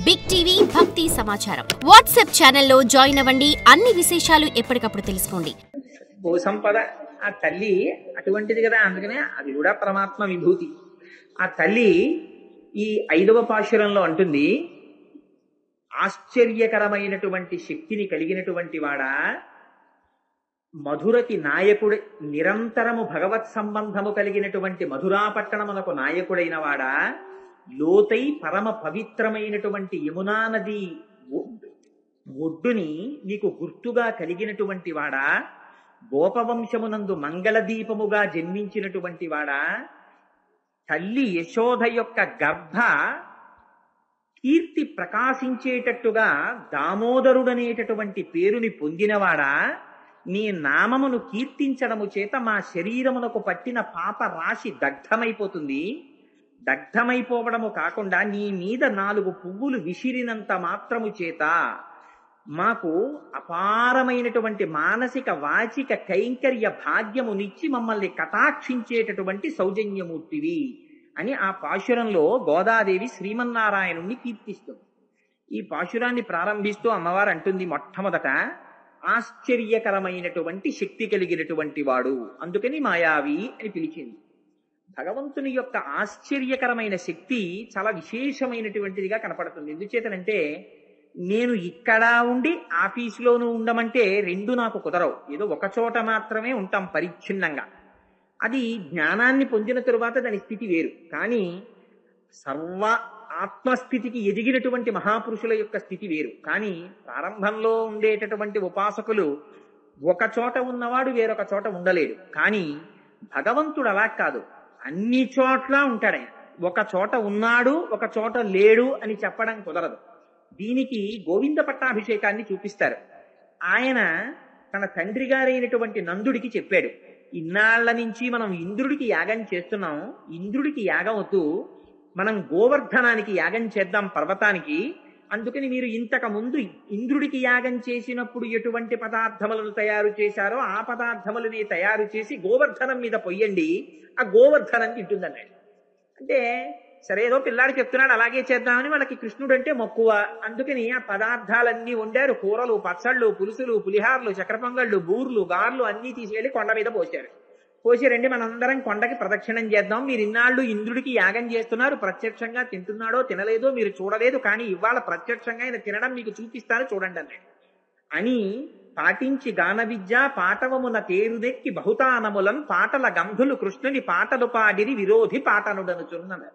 Big TV భక్తి సమాచారం WhatsApp ఛానల్లో జాయిన్ అవ్వండి. అన్ని విశేషాలు ఎప్పటికప్పుడు తెలుసుకోండి. భూ సంపద ఆ తల్లి అటువంటిది కదా, అందుకనే అది కూడా పరమాత్మ విభూతి. ఆ తల్లి ఈ 5వ పాశురంలో అంటుంది, ఆశ్చర్యకరమైనటువంటి శక్తిని కలిగినటువంటి వాడా, మధురకి నాయకుడు, నిరంతరము భగవత్ సంబంధము కలిగినటువంటి మధురాపట్టణమునకు నాయకుడైన వాడా, లోతై పరమ పవిత్రమైనటువంటి యమునా నది ఒడ్డుని నీకు గుర్తుగా కలిగినటువంటి వాడా, గోపవంశమునందు మంగళదీపముగా జన్మించినటువంటి వాడా, తల్లి యశోద యొక్క గర్భ కీర్తి ప్రకాశించేటట్టుగా దామోదరుడనేటటువంటి పేరుని పొందినవాడా, నీ నామమును కీర్తించడము చేత మా శరీరమునకు పట్టిన పాప రాశి దగ్ధమైపోతుంది. దగ్ధమైపోవడము కాకుండా నీ మీద 4 పువ్వులు విసిరినంత మాత్రము చేత మాకు అపారమైనటువంటి మానసిక వాచిక కైంకర్య భాగ్యమునిచ్చి మమ్మల్ని కటాక్షించేటటువంటి సౌజన్యమూర్తివి అని ఆ పాశురంలో గోదాదేవి శ్రీమన్నారాయణుణ్ణి కీర్తిస్తుంది. ఈ పాశురాన్ని ప్రారంభిస్తూ అమ్మవారు అంటుంది, మొట్టమొదట ఆశ్చర్యకరమైనటువంటి శక్తి కలిగినటువంటి వాడు, అందుకని మాయావి అని పిలిచింది. భగవంతుని యొక్క ఆశ్చర్యకరమైన శక్తి చాలా విశేషమైనటువంటిదిగా కనపడుతుంది. ఎందుచేతనంటే, నేను ఇక్కడ ఉండి ఆఫీసులోనూ ఉండమంటే 2 నాకు కుదరవు. ఏదో ఒక చోట మాత్రమే ఉంటాం పరిచ్ఛిన్నంగా. అది జ్ఞానాన్ని పొందిన తరువాత దాని స్థితి వేరు. కానీ సర్వ ఆత్మస్థితికి ఎదిగినటువంటి మహాపురుషుల యొక్క స్థితి వేరు. కానీ ప్రారంభంలో ఉండేటటువంటి ఉపాసకులు ఒక చోట ఉన్నవాడు వేరొక చోట ఉండలేడు. కానీ భగవంతుడు అలా కాదు, అన్ని చోట్ల ఉంటాడు. ఒక చోట ఉన్నాడు, ఒక చోట లేడు అని చెప్పడం కుదరదు. దీనికి గోవింద పట్టాభిషేకాన్ని చూపిస్తారు. ఆయన తన తండ్రి గారైనటువంటి నందుడికి చెప్పాడు, ఇన్నాళ్ల నుంచి మనం ఇంద్రుడికి యాగం చేస్తున్నాం, ఇంద్రుడికి యాగం అవుతూ మనం గోవర్ధనానికి యాగం చేద్దాం పర్వతానికి. అందుకని మీరు ఇంతకు ముందు ఇంద్రుడికి యాగం చేసినప్పుడు ఎటువంటి పదార్థములను తయారు చేశారో ఆ పదార్థములని తయారు చేసి గోవర్ధనం మీద పొయ్యండి, ఆ గోవర్ధనం తింటుందన్నాడు. అంటే సరే, ఏదో పిల్లాడు చెప్తున్నాడు అలాగే చేద్దామని వాళ్ళకి కృష్ణుడు అంటే మక్కువ. అందుకని ఆ పదార్థాలన్నీ వండారు. కూరలు, పచ్చళ్ళు, పులుసులు, పులిహార్లు, చక్ర పొంగళ్ళు, బూర్లు, గార్లు అన్నీ తీసుకెళ్లి కొండ మీద పోశారు. పోసి రండి మనందరం కొండకి ప్రదక్షిణం చేద్దాం, మీరు ఇన్నాళ్ళు ఇంద్రుడికి యాగం చేస్తున్నారు, ప్రత్యక్షంగా తింటున్నాడో తినలేదో మీరు చూడలేదు, కానీ ఇవాళ ప్రత్యక్షంగా ఆయన తినడం మీకు చూపిస్తాను చూడండి అన్నాడు. అని పాటించి గాన విద్య పాటవమున తేరుదెక్కి బహుతానములం పాటల గంధులు కృష్ణుని పాటలు పాడిరి విరోధి పాటనుడనుచున్నారు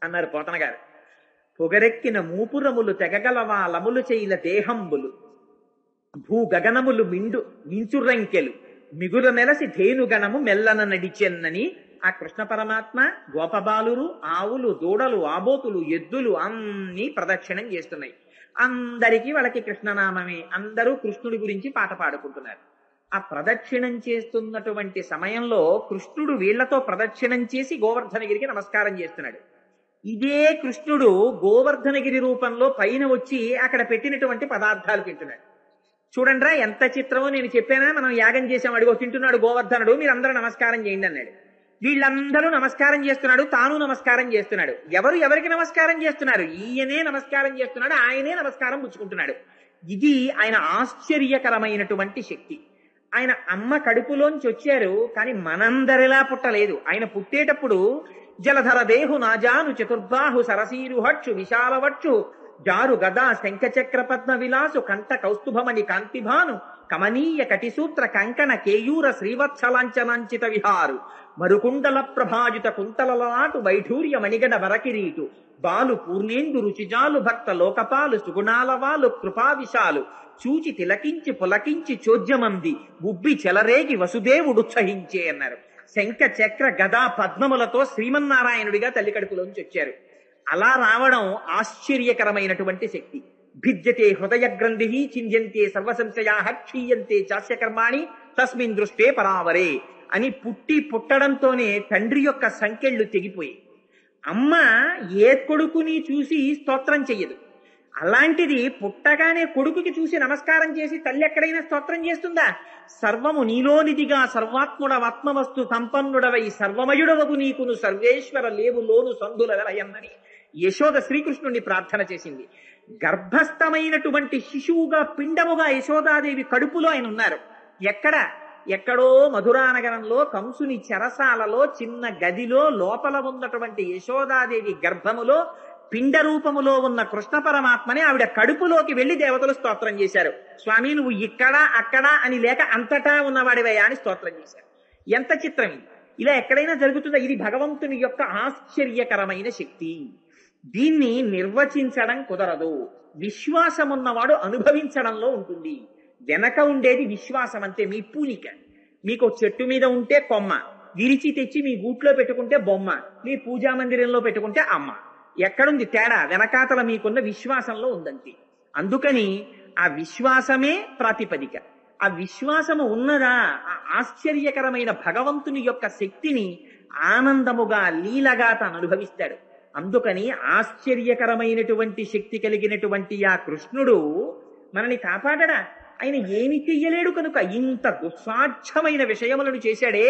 అన్నారు పోతన గారు. పొగరెక్కిన మూపురములు తెగగలవా లములు చేయల దేహంబులు భూ గగనములు మించురంకెలు మిగుల మెలసి ధేనుగణము మెల్లన నడిచెన్నని ఆ కృష్ణ పరమాత్మ గోపబాలురు, ఆవులు, దూడలు, ఆబోతులు, ఎద్దులు అన్నీ ప్రదక్షిణం చేస్తున్నాయి. అందరికీ వాళ్ళకి కృష్ణనామమే, అందరూ కృష్ణుడి గురించి పాట పాడుకుంటున్నారు. ఆ ప్రదక్షిణం చేస్తున్నటువంటి సమయంలో కృష్ణుడు వీళ్లతో ప్రదక్షిణం చేసి గోవర్ధనగిరికి నమస్కారం చేస్తున్నాడు. ఇదే కృష్ణుడు గోవర్ధనగిరి రూపంలో పైన వచ్చి అక్కడ పెట్టినటువంటి పదార్థాలు తింటున్నాడు. చూడండిరా ఎంత చిత్రమో, నేను చెప్పానా మనం యాగం చేసాం, అడిగో తింటున్నాడు గోవర్ధనుడు, మీరందరూ నమస్కారం చేయండి అన్నాడు. వీళ్ళందరూ నమస్కారం చేస్తున్నాడు, తాను నమస్కారం చేస్తున్నాడు. ఎవరికి నమస్కారం చేస్తున్నారు? ఈయనే నమస్కారం చేస్తున్నాడు, ఆయనే నమస్కారం పుచ్చుకుంటున్నాడు. ఇది ఆయన ఆశ్చర్యకరమైనటువంటి శక్తి. ఆయన అమ్మ కడుపులోంచి వచ్చారు, కానీ మనందరిలా పుట్టలేదు. ఆయన పుట్టేటప్పుడు జలధర దేహు నాజాను చతుర్బాహు సరసీరుహక్షు విశాలవక్షు జారు గదా శంఖచక్ర పద్మ విలాసు కంఠ కౌస్తుభమణి కాంతిభాను కమనీయ కటిసూత్ర కంకణ కేయూర శ్రీవత్సలాంచనాంచిత విహారు మరుకుండల ప్రభాజిత కుంతలలాటు వైఢూర్య మణిగణ వరకిరీటు బాలు పూర్ణేందు రుచిజాలు భక్త లోకపాలు సుగుణాలవాలు కృపావిశాలు చూచి తిలకించి పులకించి చోద్యమంది ఉబ్బి చెలరేగి వసుదేవుడుత్సహించే అన్నారు. శంఖ చక్ర గదా పద్మములతో శ్రీమన్నారాయణుడిగా తల్లి కడుపులోంచి వచ్చారు. అలా రావడం ఆశ్చర్యకరమైనటువంటి శక్తి. భిద్యతే హృదయ గ్రంథి చింద్యంతే సర్వసంశయా క్షీయంతే చాస్యకర్మాణి తస్మిన్ దృష్టే పరావరే అని పుట్టడంతోనే తండ్రి యొక్క సంకెళ్ళు తెగిపోయి, అమ్మ ఏ కొడుకుని చూసి స్తోత్రం చెయ్యదు. అలాంటిది పుట్టగానే కొడుకుకి చూసి నమస్కారం చేసి తల్లి ఎక్కడైనా స్తోత్రం చేస్తుందా? సర్వము నీలోనిదిగా సర్వాత్ముడవాత్మవస్తు సంపన్నుడవై సర్వమయుడవగు నీకును సర్వేశ్వర లేవులోను సంధుల వెలయన్నని యశోద శ్రీకృష్ణుణ్ణి ప్రార్థన చేసింది. గర్భస్థమైనటువంటి శిశువుగా పిండముగా యశోదాదేవి కడుపులో ఆయన ఉన్నారు. ఎక్కడో మధురానగరంలో కంసుని చెరసాలలో చిన్న గదిలో లోపల ఉన్నటువంటి యశోదాదేవి గర్భములో పిండ రూపములో ఉన్న కృష్ణ పరమాత్మని ఆవిడ కడుపులోకి వెళ్లి దేవతలు స్తోత్రం చేశారు. స్వామి నువ్వు ఇక్కడ అక్కడ అని లేక అంతటా ఉన్నవాడివయ్యా అని స్తోత్రం చేశారు. ఎంత చిత్రం ఇది! ఇలా ఎక్కడైనా జరుగుతుందా? ఇది భగవంతుని యొక్క ఆశ్చర్యకరమైన శక్తి. దీన్ని నిర్వచించడం కుదరదు. విశ్వాసం ఉన్నవాడు అనుభవించడంలో ఉంటుంది. వెనక ఉండేది విశ్వాసం అంతే. మీ పూనిక. మీకు చెట్టు మీద ఉంటే కొమ్మ, విరిచి తెచ్చి మీ గూట్లో పెట్టుకుంటే బొమ్మ, మీ పూజా మందిరంలో పెట్టుకుంటే అమ్మ. ఎక్కడుంది తేడా? వెనకాతల మీకున్న విశ్వాసంలో ఉందంతే. అందుకని ఆ విశ్వాసమే ప్రాతిపదిక. ఆ విశ్వాసము ఉన్నదా ఆ ఆశ్చర్యకరమైన భగవంతుని యొక్క శక్తిని ఆనందముగా లీలగా తాను అనుభవిస్తాడు. అందుకని ఆశ్చర్యకరమైనటువంటి శక్తి కలిగినటువంటి ఆ కృష్ణుడు మనని కాపాడడా? ఆయన ఏమి చెయ్యలేడు కనుక ఇంత దుస్సాధ్యమైన విషయములను చేశాడే.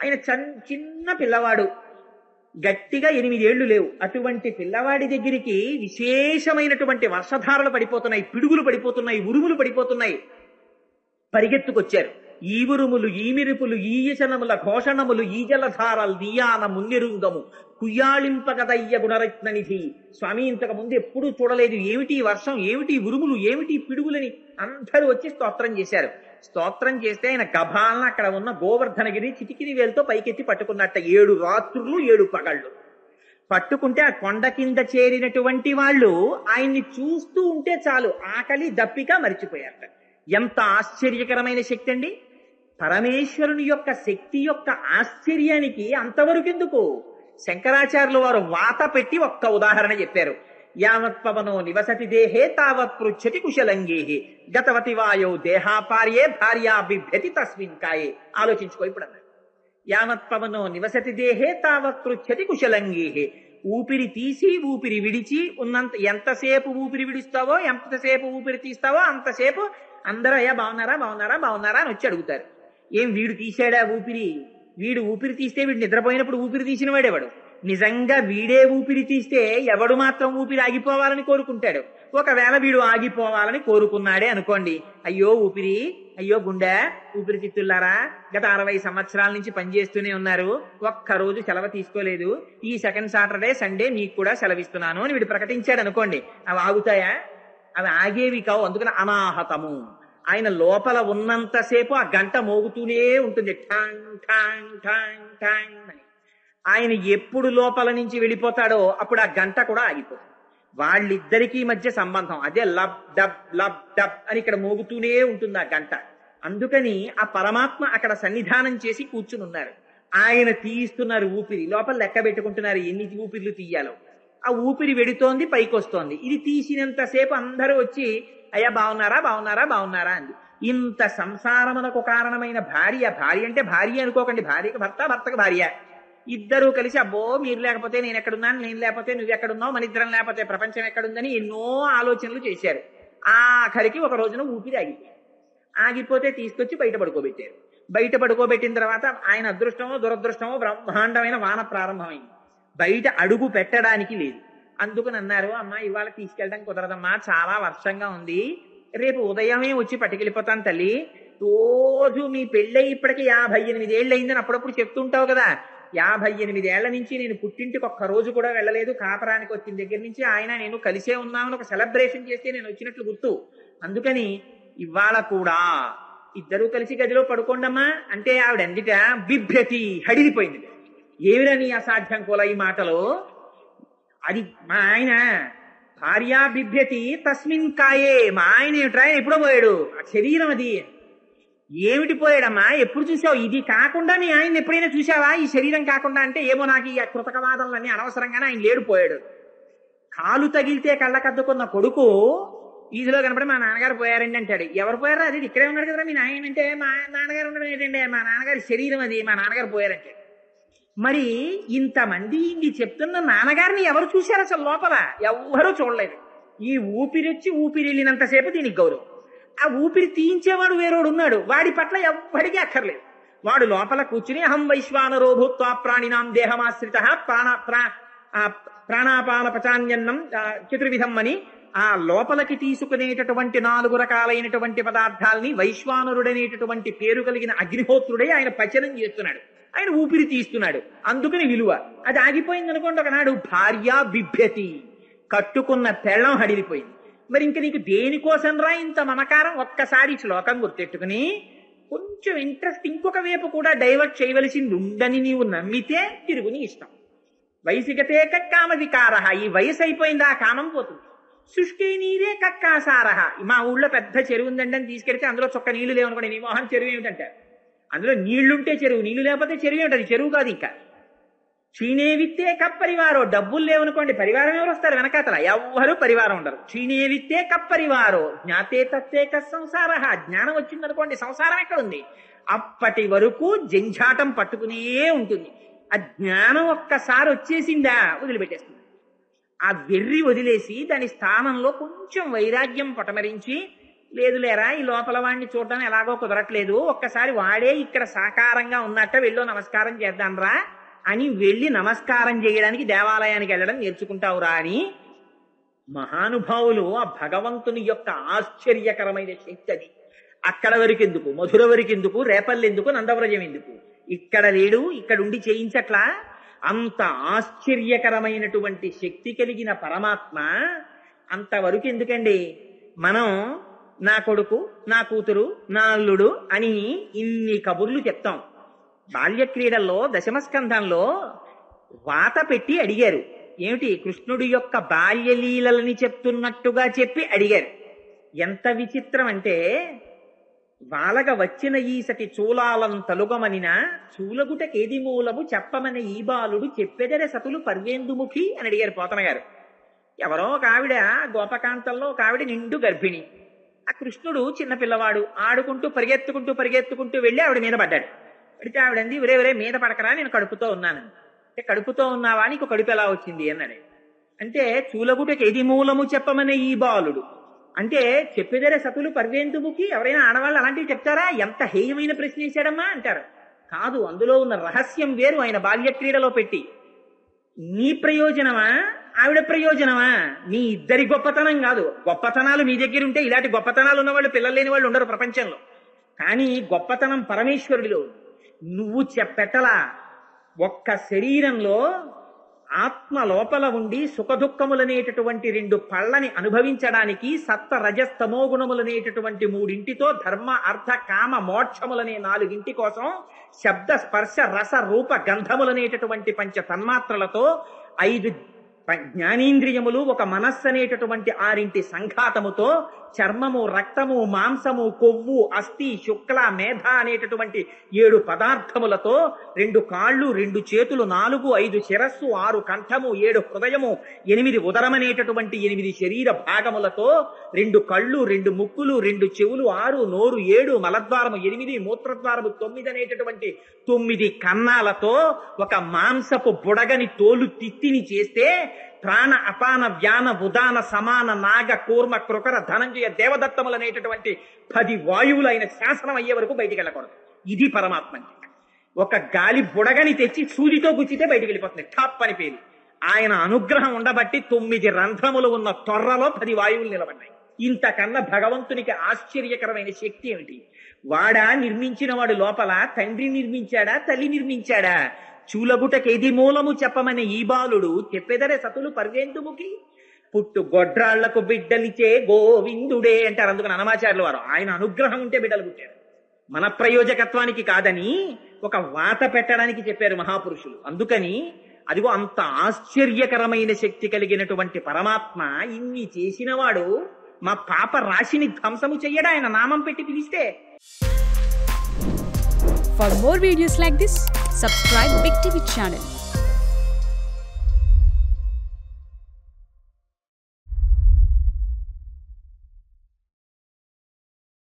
ఆయన చిన్న పిల్లవాడు, గట్టిగా 8 ఏళ్లు లేవు. అటువంటి పిల్లవాడి దగ్గరికి విశేషమైనటువంటి వర్షధారలు పడిపోతున్నాయి, పిడుగులు పడిపోతున్నాయి, ఉరుములు పడిపోతున్నాయి. పరిగెత్తుకొచ్చారు. ఈ ఉరుములు, ఈ మిరుపులు, ఈ యశనముల ఘోషణములు, ఈ జలధారలు దియాన మున్నెరుంగము కుయ్యాళింపగదయ్య గుణరత్ననిధి. స్వామి ఇంతకు ముందు ఎప్పుడూ చూడలేదు, ఏమిటి వర్షం, ఏమిటి ఉరుములు, ఏమిటి పిడుగులని అందరూ వచ్చి స్తోత్రం చేశారు. స్తోత్రం చేస్తే ఆయన గభాలను అక్కడ ఉన్న గోవర్ధనగిరి చిటికిరి వేలుతో పైకెత్తి పట్టుకున్నట్ట. 7 రాత్రులు 7 పగళ్ళు పట్టుకుంటే ఆ కొండ కింద చేరినటువంటి వాళ్ళు ఆయన్ని చూస్తూ ఉంటే చాలు ఆకలి దప్పిక మరిచిపోయారట. ఎంత ఆశ్చర్యకరమైన శక్తి అండి! పరమేశ్వరుని యొక్క శక్తి యొక్క ఆశ్చర్యానికి అంతవరకు ఎందుకు? శంకరాచార్యులు వారు వాత పెట్టి ఒక్క ఉదాహరణ చెప్పారు. యావత్ పవనో నివసతి దేహే తావత్ పృచ్చతి కుశలంగేహే గతవతి వాయో దేహాపార్యే భార్యా బిభ్యతి తస్మిన్ కాయే. ఆలోచించుకో ఇప్పుడు అన్నారు. యావత్ పవనో నివసతి దేహే తావత్ పృచ్చతి కుశలంగేహే. ఊపిరి తీసి ఊపిరి విడిచి ఉన్నంత ఎంతసేపు ఊపిరి విడుస్తావో ఎంతసేపు ఊపిరి తీస్తావో అంతసేపు అందరూ అయ్యా బాగున్నారా బాగున్నారా బాగున్నారా అని వచ్చి అడుగుతారు. ఏం వీడు తీసాడా ఊపిరి? వీడు ఊపిరి తీస్తే వీడు నిద్రపోయినప్పుడు ఊపిరి తీసిన వాడేవాడు. నిజంగా వీడే ఊపిరి తీస్తే ఎవడు మాత్రం ఊపిరి ఆగిపోవాలని కోరుకుంటాడు? ఒకవేళ వీడు ఆగిపోవాలని కోరుకున్నాడే అనుకోండి, అయ్యో ఊపిరి, అయ్యో గుండె, ఊపిరితిత్తులారా గత 60 సంవత్సరాల నుంచి పనిచేస్తూనే ఉన్నారు, ఒక్కరోజు సెలవు తీసుకోలేదు, ఈ సెకండ్ సాటర్డే సండే మీకు కూడా సెలవిస్తున్నాను అని వీడు ప్రకటించాడు అనుకోండి. అవి ఆగుతాయా? అవి ఆగేవి కావు. అందుకని అనాహతము. ఆయన లోపల ఉన్నంతసేపు ఆ గంట మోగుతూనే ఉంటుంది, ఠాంగ్ ఠాంగ్ ఠాంగ్ ఠాంగ్ అని. ఆయన ఎప్పుడు లోపల నుంచి వెళ్ళిపోతాడో అప్పుడు ఆ గంట కూడా ఆగిపోతుంది. వాళ్ళిద్దరికీ మధ్య సంబంధం అదే లబ్ డబ్ అని ఇక్కడ మోగుతూనే ఉంటుంది ఆ గంట. అందుకని ఆ పరమాత్మ అక్కడ సన్నిధానం చేసి కూర్చుని ఉన్నారు. ఆయన తీయిస్తున్నారు ఊపిరి, లోపల లెక్క పెట్టుకుంటున్నారు ఎన్ని ఊపిర్లు తీయాలో. ఆ ఊపిరి వెడుతోంది, పైకి వస్తోంది. ఇది తీసినంతసేపు అందరూ వచ్చి అయ్యా బాగున్నారా బాగున్నారా బాగున్నారా అంది. ఇంత సంసారమునకు కారణమైన భార్య అంటే భార్య అనుకోకండి, భార్యకి భర్త, భర్తకు భార్య, ఇద్దరూ కలిసి అబ్బో మీరు లేకపోతే నేను ఎక్కడున్నాను, నేను లేకపోతే నువ్వు ఎక్కడున్నావు, మన ఇద్దరం లేకపోతే ప్రపంచం ఎక్కడుందని ఎన్నో ఆలోచనలు చేశారు. ఆఖరికి ఒక రోజున ఊపిరి ఆగిపోతే తీసుకొచ్చి బయట పడుకోబెట్టారు. బయట పడుకోబెట్టిన తర్వాత ఆయన అదృష్టమో దురదృష్టమో బ్రహ్మాండమైన వాన ప్రారంభమైంది. బయట అడుగు పెట్టడానికి లేదు. అందుకని అన్నారు, అమ్మా ఇవాళ తీసుకెళ్ళడం కుదరదమ్మా, చాలా వర్షంగా ఉంది, రేపు ఉదయమే వచ్చి పట్టుకెళ్ళిపోతాను తల్లి. రోజు మీ పెళ్ళై ఇప్పటికీ 58 ఏళ్ళు అయిందని అప్పుడప్పుడు చెప్తుంటావు కదా. 58 ఏళ్ల నుంచి నేను పుట్టింటికి ఒక్క రోజు కూడా వెళ్ళలేదు. కాపరానికి వచ్చిన దగ్గర నుంచి ఆయన నేను కలిసే ఉన్నామని ఒక సెలబ్రేషన్ చేస్తే నేను వచ్చినట్లు గుర్తు. అందుకని ఇవాళ కూడా ఇద్దరూ కలిసి గదిలో పడుకోండమ్మా అంటే ఆవిడ అందిట బిభ్యతి, హడిలిపోయింది. ఏమిరని అసాధ్యం కూడా ఈ మాటలో. అది మా ఆయన భార్యా బిభ్యతి తస్మిన్ కాయే. మా ఆయన ఏమిట్రా, ఆయన ఎప్పుడో పోయాడు, ఆ శరీరం అది. ఏమిటి పోయాడమ్మా, ఎప్పుడు చూసావు? ఇది కాకుండా నీ ఆయన ఎప్పుడైనా చూసావా ఈ శరీరం కాకుండా? అంటే ఏమో నాకు ఈ కృతకవాదనలన్నీ అనవసరంగానే ఆయన లేడు, పోయాడు. కాలు తగిలితే కళ్ళకద్దుకున్న కొడుకు ఈదిలో కనపడి మా నాన్నగారు పోయారండి అంటాడు. ఎవరు పోయారా? అది ఇక్కడే ఉన్నాడు కదా మీ నాయన అంటే. మా నాన్నగారు ఉండడం ఏంటంటే మా నాన్నగారి శరీరం అది, మా నాన్నగారు పోయారంటే. మరి ఇంతమంది ఇన్ని చెప్తున్న నాన్నగారిని ఎవరు చూశారు అసలు? లోపల ఎవ్వరూ చూడలేదు. ఈ ఊపిరొచ్చి ఊపిరి వెళ్ళినంతసేపు దీనికి గౌరవం. ఆ ఊపిరి తీయించేవాడు వేరోడు ఉన్నాడు, వాడి పట్ల ఎవ్వడికి అక్కర్లేదు. వాడు లోపల కూర్చుని అహం వైశ్వానరో భూత్వా ప్రాణినాం దేహమాశ్రిత ప్రాణాపాన పచాన్యన్నం చతుర్విధం అని ఆ లోపలికి తీసుకునేటటువంటి 4 రకాలైనటువంటి పదార్థాలని వైశ్వానరుడనేటటువంటి పేరు కలిగిన అగ్నిహోత్రుడే ఆయన పచనం చేస్తున్నాడు, ఆయన ఊపిరి తీస్తున్నాడు. అందుకని విలువ. అది ఆగిపోయింది అనుకోండి, ఒకనాడు భార్య బిభ్యతి, కట్టుకున్న పెళ్ళం హడిలిపోయింది. మరి ఇంక నీకు దేనికోసం రా ఇంత మమకారం? ఒక్కసారి శ్లోకం గుర్తెట్టుకుని కొంచెం ఇంట్రెస్ట్ ఇంకొక వైపు కూడా డైవర్ట్ చేయవలసింది ఉందని నీవు నమ్మితే తిరుగుని ఇష్టం. వయసిగతే కక్కామ వికార, ఈ వయసు అయిపోయింది, ఆ కామం పోతుంది. శుష్కే నీరే కక్కాసార, మా ఊళ్ళో పెద్ద చెరువు ఉందండి అని తీసుకెళ్తే అందులో చొక్క నీళ్లు లేవనుకోండి, నీ మోహన్ చెరువు ఏమిటంటారు. అందులో నీళ్లుంటే చెరువు, నీళ్లు లేకపోతే చెరువు ఏమిటది? చెరువు కాదు. ఇంకా క్షీణేవిత్తే కప్పరివారో, డబ్బులు లేవనుకోండి పరివారం ఎవరు వస్తారు? వెనకాతల ఎవ్వరూ పరివారం ఉండరు. క్షీణేవిత్తే కప్పరివారో జ్ఞాతే తత్తే సంసార, జ్ఞానం వచ్చిందనుకోండి సంసారం ఎక్కడుంది? అప్పటి వరకు జంఝాటం పట్టుకునే ఉంటుంది. ఆ జ్ఞానం ఒక్కసారి వచ్చేసిందా వదిలిపెట్టేస్తుంది. ఆ వెర్రి వదిలేసి దాని స్థానంలో కొంచెం వైరాగ్యం పటమరించి, లేదు లేరా ఈ లోపల వాడిని చూడడం ఎలాగో కుదరట్లేదు, ఒక్కసారి వాడే ఇక్కడ సాకారంగా ఉన్నట్ట వెళ్ళో నమస్కారం చేద్దాంరా అని వెళ్ళి నమస్కారం చేయడానికి దేవాలయానికి వెళ్ళడం నేర్చుకుంటావురా అని మహానుభావులు ఆ భగవంతుని యొక్క ఆశ్చర్యకరమైన శక్తి అది. అక్కడ వరకు ఎందుకు, మధుర వరకు ఎందుకు, రేపల్లి ఎందుకు, నందవ్రజం ఎందుకు? ఇక్కడ లేడు, ఇక్కడ ఉండి చేయించట్లా? అంత ఆశ్చర్యకరమైనటువంటి శక్తి కలిగిన పరమాత్మ అంతవరకు ఎందుకండి? మనం నా కొడుకు, నా కూతురు, నా అల్లుడు అని ఇన్ని కబుర్లు చెప్తాం. బాల్యక్రీడల్లో దశమస్కంధంలో వాత పెట్టి అడిగారు, ఏమిటి కృష్ణుడి యొక్క బాల్యలీలని చెప్తున్నట్టుగా చెప్పి అడిగారు. ఎంత విచిత్రం అంటే, వాలగ వచ్చిన ఈసటి చూలాలం తలుగమనిన చూలగుటకేది మూలము చెప్పమని ఈ బాలుడు చెప్పెదరే సతులు పర్వేందుముఖి అని అడిగారు పోతన గారు. ఎవరో ఒక ఆవిడ గోపకాంతంలో ఒక ఆవిడ నిండు గర్భిణి. ఆ కృష్ణుడు చిన్నపిల్లవాడు ఆడుకుంటూ పరిగెత్తుకుంటూ వెళ్ళి ఆవిడ మీద పడ్డాడు. పడితే ఆవిడంది, ఒరే మీద పడకరా, నేను కడుపుతో ఉన్నాను. అంటే కడుపుతో ఉన్నావా, నీకు కడుపు ఎలా వచ్చింది అన్నాడు. అంటే చూలగుటకేది మూలము చెప్పమని ఈ బాలుడు అంటే చెప్పేదరే సతులు పర్వేందుముఖి, ఎవరైనా ఆడవాళ్ళు అలాంటివి చెప్తారా? ఎంత హేయమైన ప్రశ్న వేశాడమ్మా అంటారు. కాదు, అందులో ఉన్న రహస్యం వేరు. ఆయన బాల్యక్రీడలో పెట్టి, నీ ప్రయోజనమా ఆవిడ ప్రయోజనమా, మీ ఇద్దరి గొప్పతనం కాదు. గొప్పతనాలు మీ దగ్గర ఉంటే ఇలాంటి గొప్పతనాలు ఉన్నవాళ్ళు పిల్లలు లేని వాళ్ళు ఉండరు ప్రపంచంలో. కానీ గొప్పతనం పరమేశ్వరుడిలో. నువ్వు పెట్టలా ఒక్క శరీరంలో ఆత్మ లోపల ఉండి సుఖదుఖములనేటటువంటి 2 పళ్ళని అనుభవించడానికి సత్వ రజస్తమో గుణములనేటటువంటి 3 ధర్మ అర్థ కామ మోక్షములనే 4 కోసం శబ్ద స్పర్శ రస రూప గంధములనేటటువంటి 5 తన్మాత్రలతో 5 జ్ఞానేంద్రియములు, ఒక మనస్సు అనేటటువంటి 6 సంఘాతముతో చర్మము, రక్తము, మాంసము, కొవ్వు, అస్థి, శుక్ల, మేధ అనేటటువంటి 7 పదార్థములతో 2 కాళ్ళు, 2 చేతులు, 4, 5 శిరస్సు, 6 కంఠము, 7 హృదయము, 8 ఉదరం అనేటటువంటి 8 శరీర భాగములతో 2 కళ్ళు, 2 ముక్కులు, 2 చెవులు, 6 నోరు, 7 మలద్వారము, 8 మూత్రద్వారము, 9 అనేటటువంటి 9 కన్నాలతో ఒక మాంసపు బుడగని తోలు తిత్తిని చేస్తే ప్రాణ అపాన వ్యాన ఉదాన సమాన నాగ కూర్మ కృకర ధనంజయ దేవదత్తములు అనేటటువంటి 10 వాయువులైన శాసనం అయ్యే వరకు బయటికి వెళ్ళకూడదు. ఇది పరమాత్మ. ఒక గాలి బుడగని తెచ్చి సూదితో గుచ్చితే బయటికి వెళ్ళిపోతుంది ఠాప్ అని పేరు. ఆయన అనుగ్రహం ఉండబట్టి 9 రంధ్రములు ఉన్న తొర్రలో 10 వాయువులు నిలబడ్డాయి. ఇంతకన్నా భగవంతునికి ఆశ్చర్యకరమైన శక్తి ఏమిటి? వాడా నిర్మించిన వాడు లోపల తండ్రి నిర్మించాడా, తల్లి నిర్మించాడా? చూలగుటకేది మూలము చెప్పమని ఈ బాలుడు చెప్పేదరే సతులు పర్వేందుముఖి. పుట్టు గొడ్రాళ్లకు బిడ్డలిచే గోవిందుడే అంటారు. అందుకని అన్నమాచార్యుల వారు ఆయన అనుగ్రహం ఉంటే బిడ్డలు పుట్టారు, మన ప్రయోజకత్వానికి కాదని ఒక వాత పెట్టడానికి చెప్పారు మహాపురుషులు. అందుకని అదిగో అంత ఆశ్చర్యకరమైన శక్తి కలిగినటువంటి పరమాత్మ ఇన్ని చేసినవాడు మా పాప రాశిని ధ్వంసము చెయ్యడా ఆయన నామం పెట్టి పిలిస్తే. For more videos like this, subscribe Big TV channel.